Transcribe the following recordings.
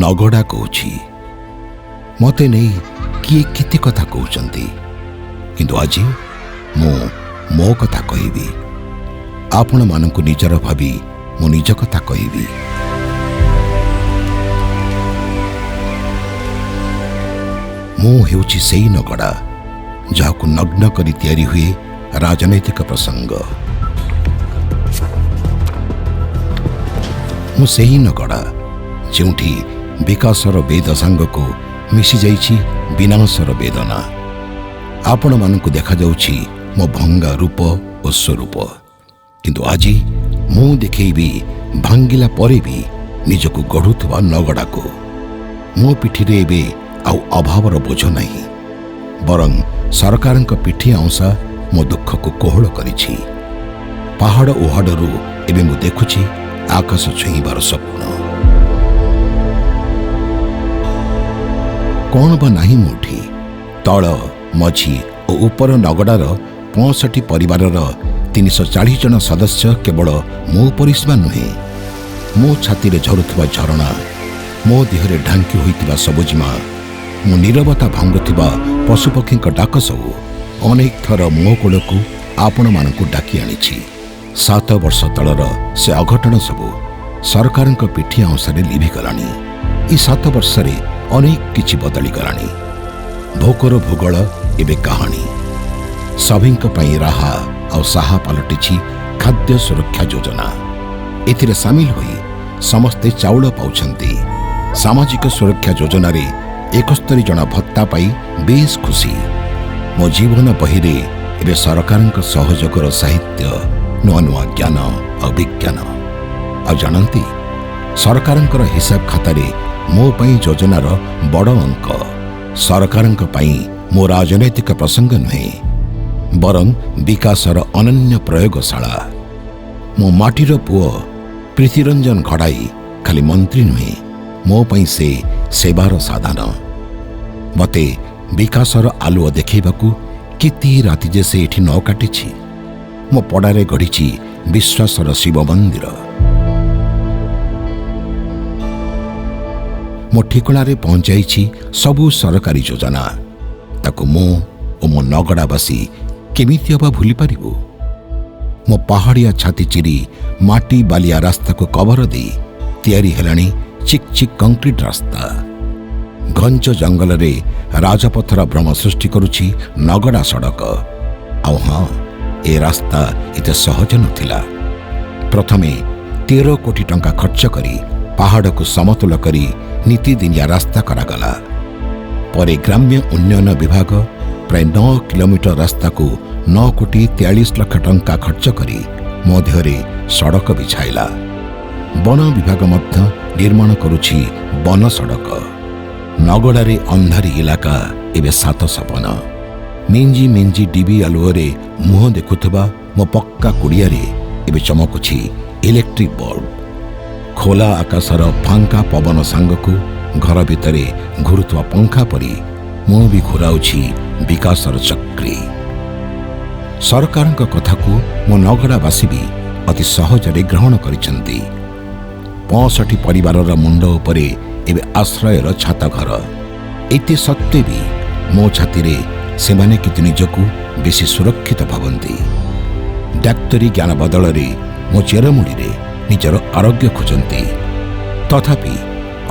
नगड़ा कहूछि मते नहीं किए केते कथा कहउचंती किंतु आज मो कथा कहबी आपण मानकु निजर भाबी मो निज कथा कहबी। मो हेउछि सेई नगड़ा जाहाकु नग्न करी तैयारी हुए राजनैतिक प्रसंग। मु सेही नगड़ा जोंठी विकासर वेद सांगको मिसी जाइछि विनाशर वेदना। आपण मानकु देखा जाउछि मो भंगा रूप और स्वरूप किंतु आज मु देखैबी भांगिला परे भी निजको गढ़ुथबा नगड़ा को। मो पिठिरे एबे आउ अभावर बोझ नहीं बरं सरकारंक पिठी आउसा मो दुख को कोहल करिछि। पहाड़ ओहाडरू एबे मु देखुछि आकाश छुईबार स्वप्न। कौन बा नहीं मुठी तल मझी और ऊपर नगड़ार 65 परिवारर 340 जन सदस्य केवल मो परिस्मा नुहे मो छाती रे झरुथबा झरणा मो देहरे ढांकी होइतिबा सबुजिमा मो नीरवता भांगुथिबा पशुपक्षी डाक सबू अनेक थर मो कोलकू आपण मानकू डाकी आनिछि। 7 वर्ष तलर से अघटन सबू सरकारंक पिठी आउसारे लिभिगलानी। ई 7 वर्षरे अनेक किछि बदली गलानी। भोकर भूगोल एबे कहानी सभिंक पई राहा और साहा पलटिछि खाद्य सुरक्षा योजना। एथिरे सामिल होई समस्ते चाउल पाउछंती। सामाजिक सुरक्षा योजना रे 71 जन भत्ता पाई बेस खुशी। मो जीवन बहिरे एबे सरकारंक सहयोगर साहित्य नुआ नुआ ज्ञान और विज्ञान आ जानती सरकारंकर हिसाब खातारे मो पई योजनार बड़ अंक। सरकारंक पई मो राजनैतिक प्रसंग नुहे बरं विकासर अनन्य प्रयोगशाला। मो माटीर पुओ प्रीतिरंजन घड़ाई खाली मंत्री नुहे मो पई से सेवार साधन। मते विकासर आलुओ देखैबाकू केती राति जे से एठी न काटिछि। मो पड़ारे गढ़िछि विश्वासर शिव मंदिर। मो ठिकणारे पहुंचाइछि सबु सरकारी योजना ताकू मो ओ मो नगड़ावासी केमिति अबा भूली पारिबो। मो पहाड़िया छाती चिरी माटी बालिया रास्ता को कवर दे तैयारी हेलानी चिक चिक कंक्रीट रास्ता। घंच जंगल रे राजपथर भ्रम सृष्टि करुछि नगड़ा सड़क। आउ हाँ ए रास्ता एते सहज नथिला। प्रथमे 13 कोटी टंका खर्च करी पहाड़ को समतल करी नीतिदिनिया रास्ता करागला। परे ग्राम्य उन्नयन विभाग प्राय 9 किलोमीटर रास्ता को 9 कोटी 43 लाख टंका खर्च करी मध्यरे सड़क बिछाइला। वन विभाग मध्य निर्माण करुछि वन सड़क। नगड़ारे अंधारी इलाका एबे 7 सपन। मिंजी मिंजी डिबी आलुओरे मुह देखुथबा मो पक्का कुड़ियारे एबे चमकुछि इलेक्ट्रिक बल्ब। खोला आकाशर फांका पवन सांगकू घर भितरे घुरुथवा पंखा परी मु भी घुराउछि विकासर चक्री। सरकारंक कथाकू मो नगड़ावासी भी अति सहजरे ग्रहण करिसंती। 65 परिवारर मुंड उपरे एबे आश्रयर छाता घर। एते सत्वे भी मो छातीरे सेमाने किति निजकू बेसी सुरक्षित भावंती। डाक्तरी ज्ञान बदलरे मो चेरमुड़ी रे निजर आरोग्य खोजंती। तथापि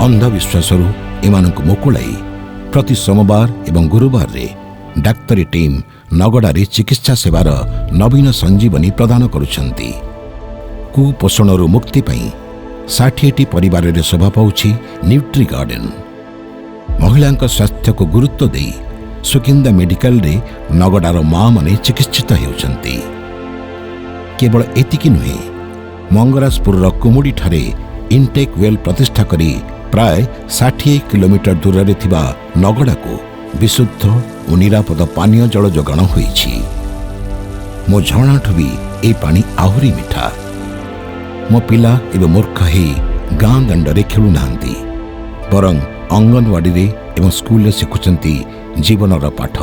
अंधविश्वासरू एमानकु मुकुलाई प्रति सोमवार एवं गुरुवार रे डाक्तरी टीम नगड़ारे चिकित्सा सेवार नवीन संजीवनी प्रदान करुछंती। कुपोषणरू मुक्ति पई 60टी परिवार रे शोभा पाउछि न्यूट्री गार्डन। महिलांक स्वास्थ्य को गुरुत्व देई सुकिंदा मेडिकल रे नगड़ार मां माने चिकित्सित हेउछंती। केवल एतिकी नुहे मंगराजपुर कुमुड़ी ठारे इनटेक वेल प्रतिष्ठा करी प्राय 60 किलोमीटर दूर रे थिबा नगड़ा को विशुद्ध और निरापद पानीय जल जोगाण होईछि। मो झरणाठु भी ए पानी आहुरी मिठा। मो पिला एवं मूर्ख हे गाँ दंडरे खेलु नांती बरं अंगनवाड़ी रे एवं स्कूल रे शिखुचंती जीवनर पाठ।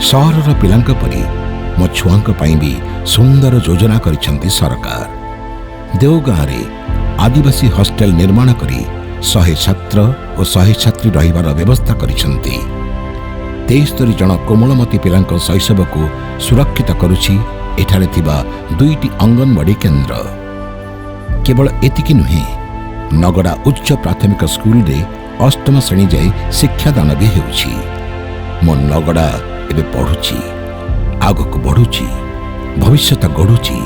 सहरर पिलांक परी मो छुआंक पई भी सुंदर योजना करिसंती सरकार। ଦେଓଗାଁରେ ଆଦିବାସୀ ହଷ୍ଟେଲ ନିର୍ମାଣ କରି 100 ଛାତ୍ର ଓ 100 ଛାତ୍ରୀ ରହିବାର ବ୍ୟବସ୍ଥା କରିଛନ୍ତି। 73 ଜଣ କୋମଳମତି ପିଲାଙ୍କ ଶୈଶବକୁ ସୁରକ୍ଷିତ କରୁଛି ଏଠାରେ ଥିବା 2ଟି ଅଙ୍ଗନବାଡି କେନ୍ଦ୍ର। କେବଳ ଏତିକି ନୁହେଁ, ନଗଡ଼ା ଉଚ୍ଚ ପ୍ରାଥମିକ ସ୍କୁଲରେ 8ମ ଶ୍ରେଣୀ ଯାଏ ଶିକ୍ଷାଦାନ ବି ହେଉଛି। ମୋ ନଗଡ଼ା ଏବେ ପଢ଼ୁଛି, ଆଗକୁ ବଢ଼ୁଛି, ଭବିଷ୍ୟତ ଗଢ଼ୁଛି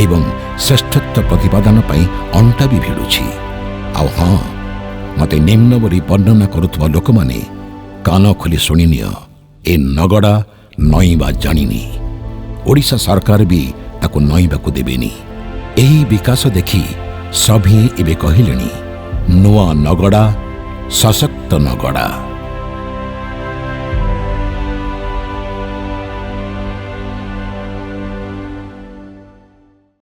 ଏବଂ ଶ୍ରେଷ୍ଠତ୍ୱ ପ୍ରତିପାଦନ ପାଇଁ ଅଣ୍ଟା ବି ଭିଡ଼ୁଛି। ଆଉ ହଁ, ମୋତେ ନିମ୍ନ ବୋଲି ବର୍ଣ୍ଣନା କରୁଥିବା ଲୋକମାନେ କାନ ଖୋଲି ଶୁଣିନିଅ, ଏ ନଗଡ଼ା ନଇଁବା ଜାଣିନି। ଓଡ଼ିଶା ସରକାର ବି ତାକୁ ନଇଁବାକୁ ଦେବେନି। ଏହି ବିକାଶ ଦେଖି ସଭିଏଁ ଏବେ କହିଲେଣି, ନୂଆ ନଗଡ଼ା, ସଶକ୍ତ ନଗଡ଼ା।